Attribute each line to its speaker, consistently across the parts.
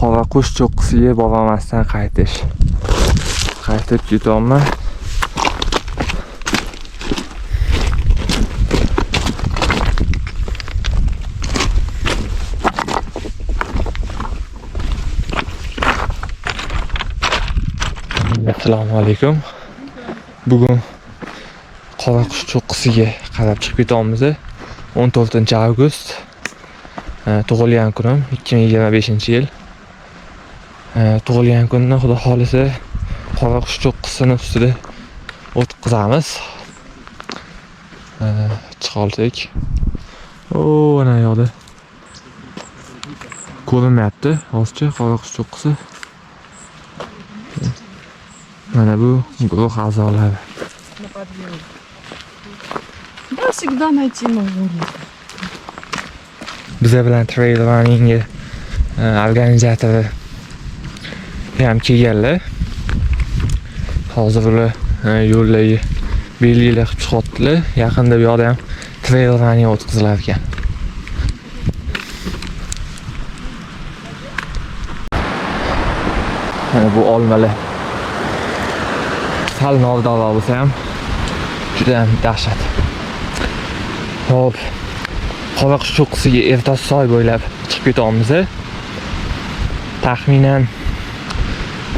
Speaker 1: Qoraqush cho'qqisiga bormasdan qaytib ketyapman. Assalomu alaykum. Bugun Qoraqush cho'qqisiga qarab chiqib ketyapmiz. 14-avgust. Tug'ilgan kunim 2025-yil. Tug'ilgan kunni xudo xolisa Qoraqush cho'qqisini ustida o'tkazamiz. Chiqolsak. Ana yo'qda. Ko'rinmayapti, hozircha Qoraqush cho'qqisi. Mana bu guruh a'zolari.
Speaker 2: Да, всегда найти можно.
Speaker 1: Bize bilan trail runningga organizatori ham kelganlar. Hozir ular yo'llarga belgilar qilib chiqyaptilar. Yaqinda bu yoqda ham trail running o'tkazilar ekan. Mana bu olmalar. Sal nordava bo'lsa ham juda ham dahshat. Hop. Qoraqush cho'qqisiga ertasi soy bo'ylab chiqib ketyapmiz. Taxminan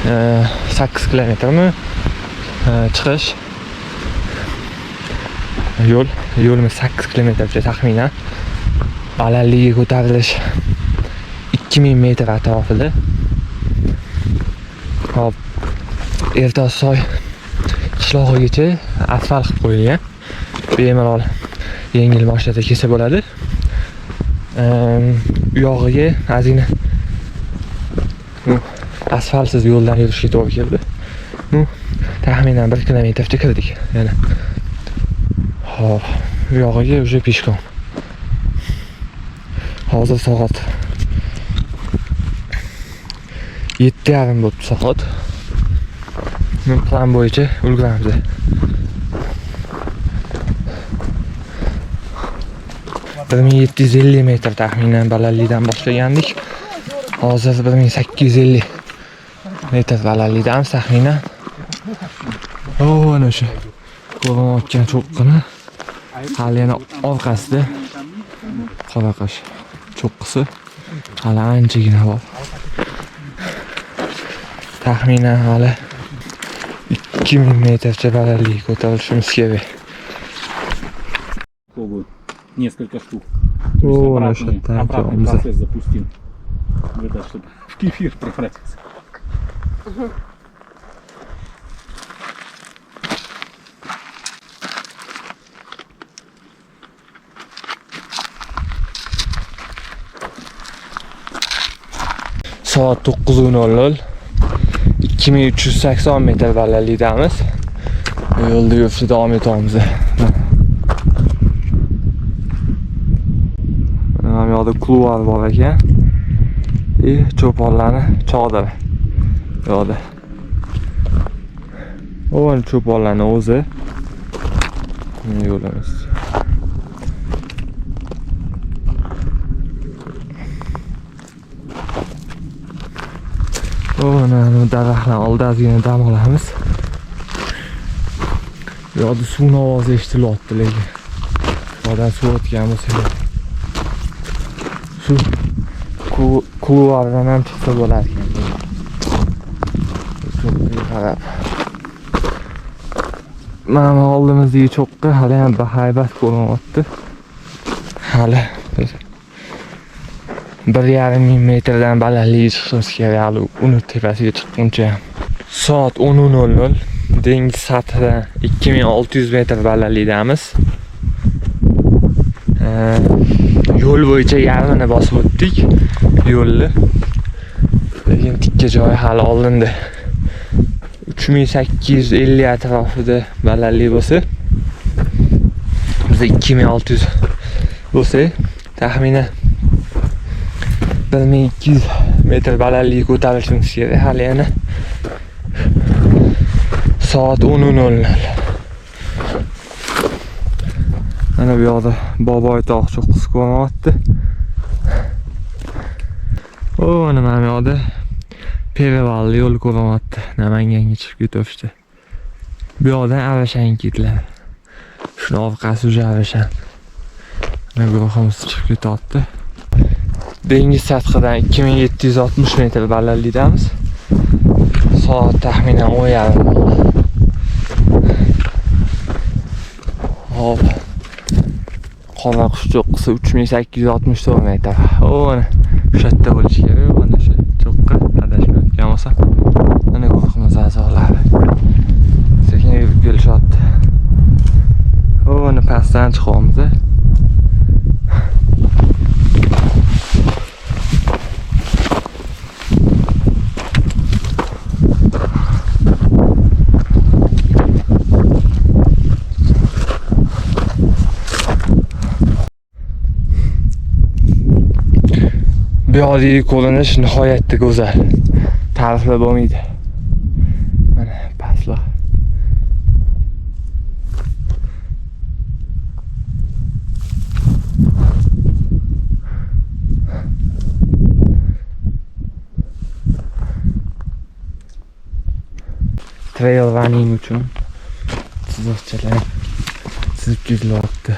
Speaker 1: 8 kilometrmi chiqish. Yo'limiz 8 kilometrcha taxminan. Balandligiga ko'tarilish 2000 metr atrofida. Hop. Ertasi soy qishlog'igacha asfalt qilib qo'yilgan. Bemalol yengil mashinada kelsa bo'ladi. U yog'iga ozgina asfaltsiz yo'ldan yurishga to'g'ri keldi. Taxminan 1 kilometrcha kirdik. Yana. Hop, u yog'iga уже peshkom. Hozir soat 7:30 bo'libdi soat. Plan bo'yicha ulguramiz. $1750 metr taxminan balandlikdan boshlagandik. Hozir 1850 metr balandlikdamiz taxminan. Ana shu ko'rinayotgan cho'qqini hali yana orqasida Qoraqush cho'qqisi hali anchagina bor. Taxminan hali 2000 metrcha balandlikka ko'tarilishimiz kerak.
Speaker 3: Несколько штук.
Speaker 1: О,
Speaker 3: обратный процесс запустим. Это чтобы в кефир превратиться.
Speaker 1: Soat 9:00. 2380 metr balandlikdamiz. Yo'lda yurishda davom etyapmiz. Mana bu yoqda kluvar bor ekan. Cho'ponlarni chog'dari. Yo'qda. O'g'il cho'ponlarning o'zi. Yo'limiz. Mana daraxtlar oldida dam olamiz. Bu yoqda suvning ovozi eshitilyapti lekin. Odam suv o'tgan bo'lsa shu kuluardan ham chiqsa bo'lar ekan. Cho'qqiga qarab. Mana oldimizdagi cho'qqi hali ham bahaybat ko'rinyapti. Hali 1,5 metrdan balandlikka chiqishimiz kerak. Uni tepasiga chiqquncha ham. Soat 10:00. Dengiz sathidan 2600 metr balandlikdamiz. Yo'l bo'yicha yarmini bosib o'tdik. Yo'lni. Lekin tikka joy hali oldinda. 3850 atrofida balandlik bo'lsa, biz 2600 bo'lsa, taxminan 1200 metr balandlikka ko'tarilishimiz kerak. Hali yana soat 10:00. Mana bu yoqda Boboy tog' cho'qqisi ko'rinyapti. O, nima bu yoqda Perevalli yo'l ko'ryapti. Namanganga chiqib ketishdi. Bu yoqdan Avashan ketiladi. Shuni orqasi uja Avashan. Mana guruhimiz chiqib ketyapti. Dengiz sathidan 2760 metr balandlikdamiz. Soat taxminan 10:30. Hop. Qora qush cho'qqisi 3864 metr. O, o'sha yerda bo'lishi kerak, mana shu cho'qqa adashmayotgan bo'lsa. Mana guruhimiz a'zolari. Sekin yurib kelishyapti. O, pastdan chiqamiz. Bu yoqdagi ko'rinish nihoyatda go'zal. Ta'riflab bo'lmaydi. Mana pastlar. Trail running uchun chiziqchalar chizib ketilyapti.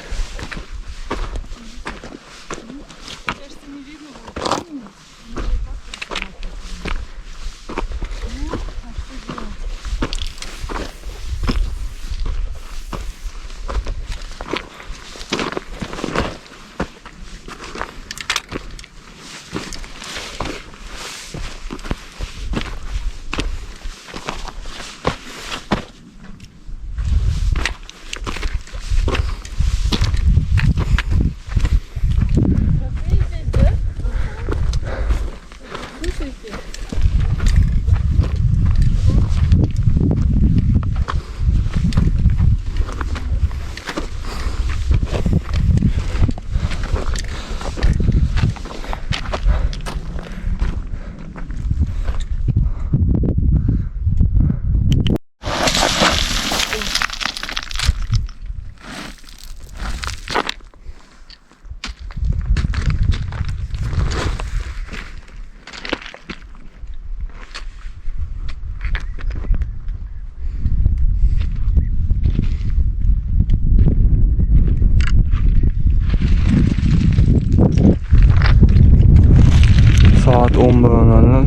Speaker 1: Soat 11:00.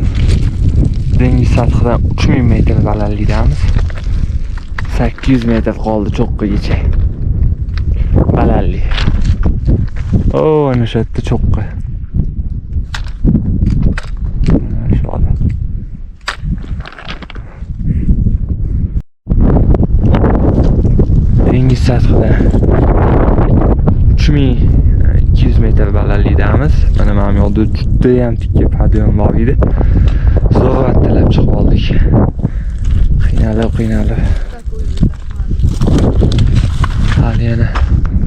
Speaker 1: Dengiz sathidan 3000 metr balandlikdamiz. 800 metr qoldi cho'qqagacha. Balandlik. O, ana shu yerda cho'qqi. Shu yoqda. Dengiz sathidan 3200 metr balandlikdamiz. Mana bu yoqda juda ham tikka podiyum bor edi. Zo'r attalab chiqib oldik. Qiynalib. Hali yana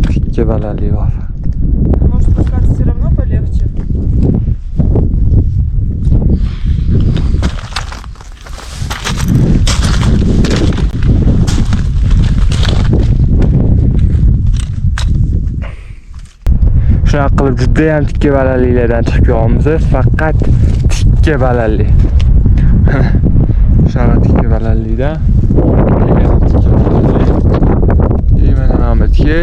Speaker 1: tikka balandlik bor.
Speaker 2: Может, спускаться все равно полегче.
Speaker 1: Shunaqa qilib juda ham tikka balandliklardan chiqib ketyapmiz. Faqat tikka balandlik. Shunaqa tikka balandlikdan mana Ahmetga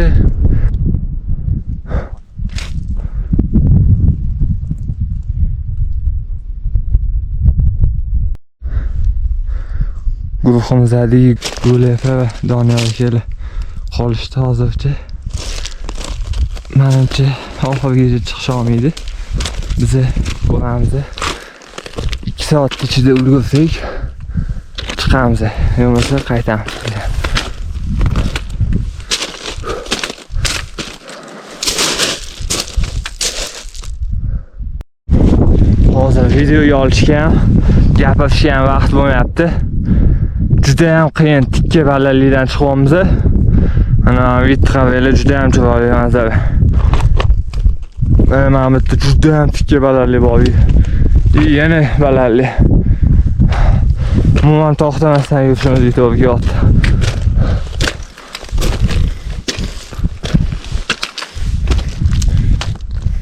Speaker 1: guruhimizdagi Gul'efa va Doniyor aka qolishdi hozircha. Menimcha oxirigacha chiqish olmaydi. Biz ko'ramiz. 2 soat ichida ulgursak chiqamiz. Yo'qsa qaytamiz. Hozir videoga olishga ham, gapirishga ham vaqt bo'lmayapti. Juda ham qiyin tikka balandlikdan chiqyapmiz. Ana Vitraveli juda ham chiroyli manzara. Mana bu yerda juda ham tikka balandlik bor. Yana balandlik. Umuman to'xtamasdan yurishimiz to'g'ri kelyapti.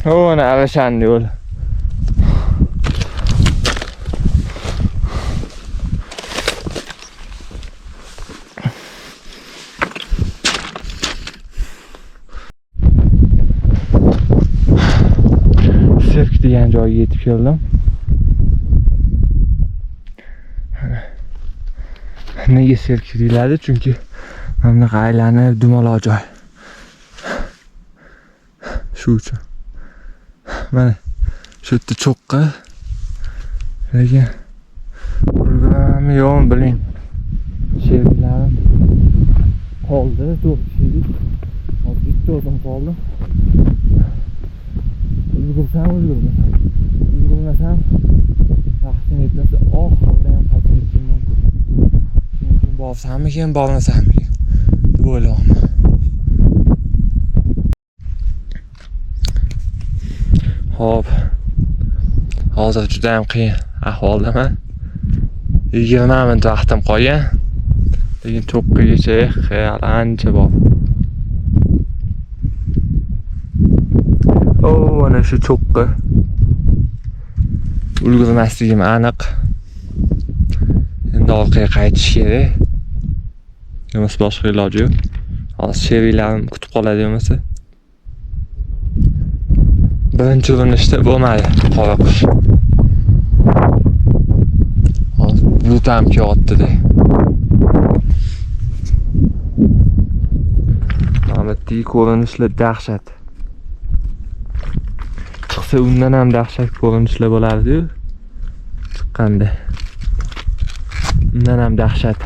Speaker 1: O, ana Avashan yo'l. keldim. Nega serk deyiladi? Chunki mana bunaqa aylanib dumaloq joy. Shu uchun. Mana shu yerda cho'qqi. Lekin urganmi yo'qmi bilmayman. Sherklarim qoldi, to'qishdik. Hozir bitta o'zim qoldi. Ulgurmasam, ulgurmasam vaqtim yetmasa oxirida ham qaytib ketishim mumkin. Shuning uchun borsammikin, bormasammikin deb o'ylayapman. Hop. Hozir juda ham qiyin ahvoldaman. 20 minut vaqtim qolgan. Lekin cho'qqigacha ancha bor. Ana shu cho'qqi. Ulgurmasligim aniq. Endi orqaga qaytish kerak. Yo'qsa boshqa iloji yo'q. Hozir sheriklarim kutib qoladi bo'lmasa. Birinchi urinishda bo'lmadi qora qush. Hozir bulut ham kelyapti-da. Amatli ko'rinishlar dahshat. Chiqsa undan ham dahshat ko'rinishlar bo'lardi-yu. Chiqqanda. Undan ham dahshat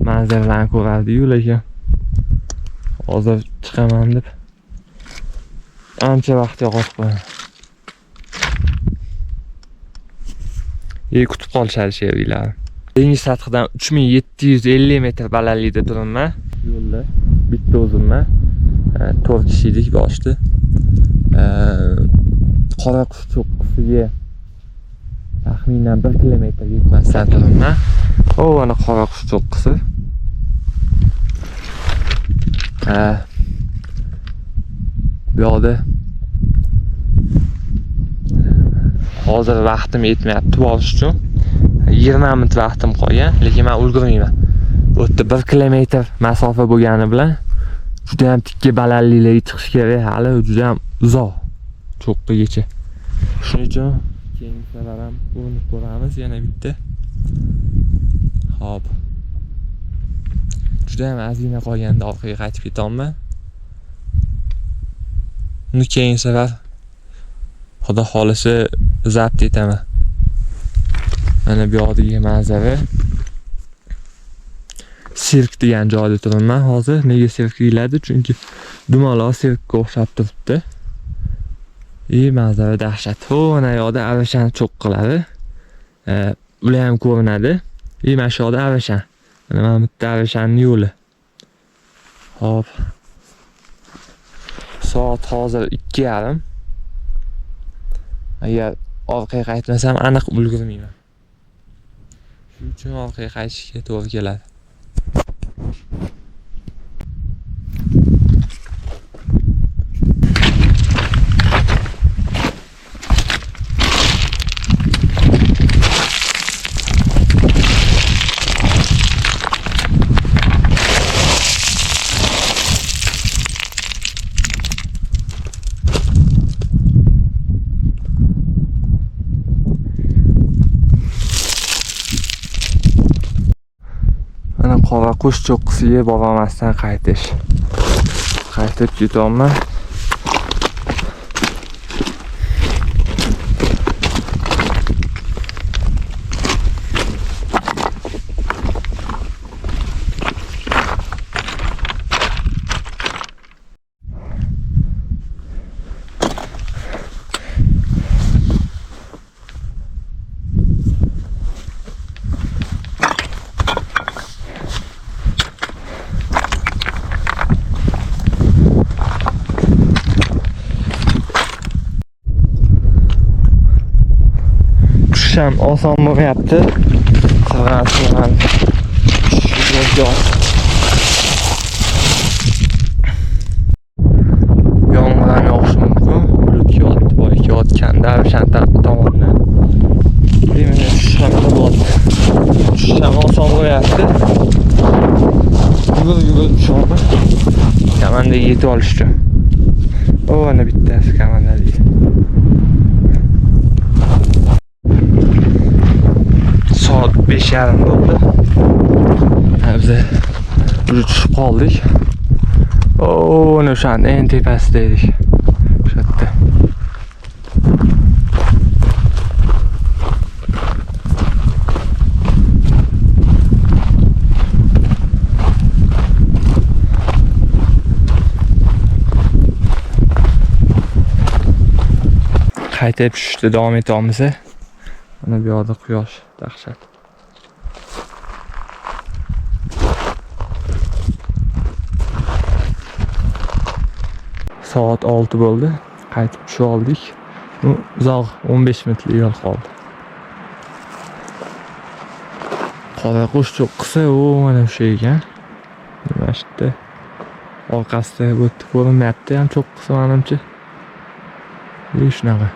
Speaker 1: manzaralarni ko'rardi-yu, lekin hozir chiqaman deb ancha vaqt yo'qotib qo'yaman. Kutib qolishadi sheriklar. Dengiz sathidan 3750 metr balandlikda turibman. Yo'lda bitta o'zimman. 4 kishilik boshdi. Qora qush cho'qqisiga taxminan 1 kilometr yetmasdan turibman. Ana qora qush cho'qqisi. Bu yoqda hozir vaqtim yetmayapti borish uchun. 20 minut vaqtim qolgan, lekin men ulgurmayman. Bu yerda 1 kilometr masofa bo'lgani bilan juda ham tikka balandliklarga chiqish kerak, hali juda ham uzoq cho'qqigacha. Shuning uchun keyingi safar ham urinib ko'ramiz yana bitta. Hop. Juda ham ozgina qolganda orqaga qaytib ketaman. Uni keyingi safar Xudo xolisa zabt etaman. Mana bu yoqdagi manzara. Sirk degan joyda turibman hozir. Nega sirk deyiladi? Chunki dumaloq sirkka o'xshab turibdi. Manzara dahshat. Mana yoqda avashan cho'qqilari. Ular ham ko'rinadi. Mana shu yoqda avashan. Mana bitta avashanning yo'li. Hop. Soat hozir 2:30. Agar orqaga qaytmasam aniq ulgurmayman. Shuning uchun orqaga qaytishga to'g'ri keladi. Qora qush cho'qqisiga bormasdan qaytib ketaman. Ham oson bo'lmayapti. Qirg'in. Yomg'ir ham yog'ishi mumkin. Bulut yotdi, boy yotganda Avshantar tomonidan. Mana shunaqa bo'ldi. Ham oson bo'lmayapti. Yugurib tushaman. Kamandaga yetib olish uchun. Ana bittasi kamandalik. 5:30 bo'ldi. Biz уже tushib qoldik. O'shani eng tepasida edik. O'sha yerda. Qayta tushishda davom etamiz. Mana bu yoqda quyosh dahshat. Soat 6 bo'ldi. Qaytib tushib oldik. Uzoq 15 minutlik yo'l qoldi. Qora qush cho'qqisi mana o'sha ekan. Mana shu yerda orqasida o'tib ko'rinmayapti ham cho'qqisi menimcha. Shunaqa.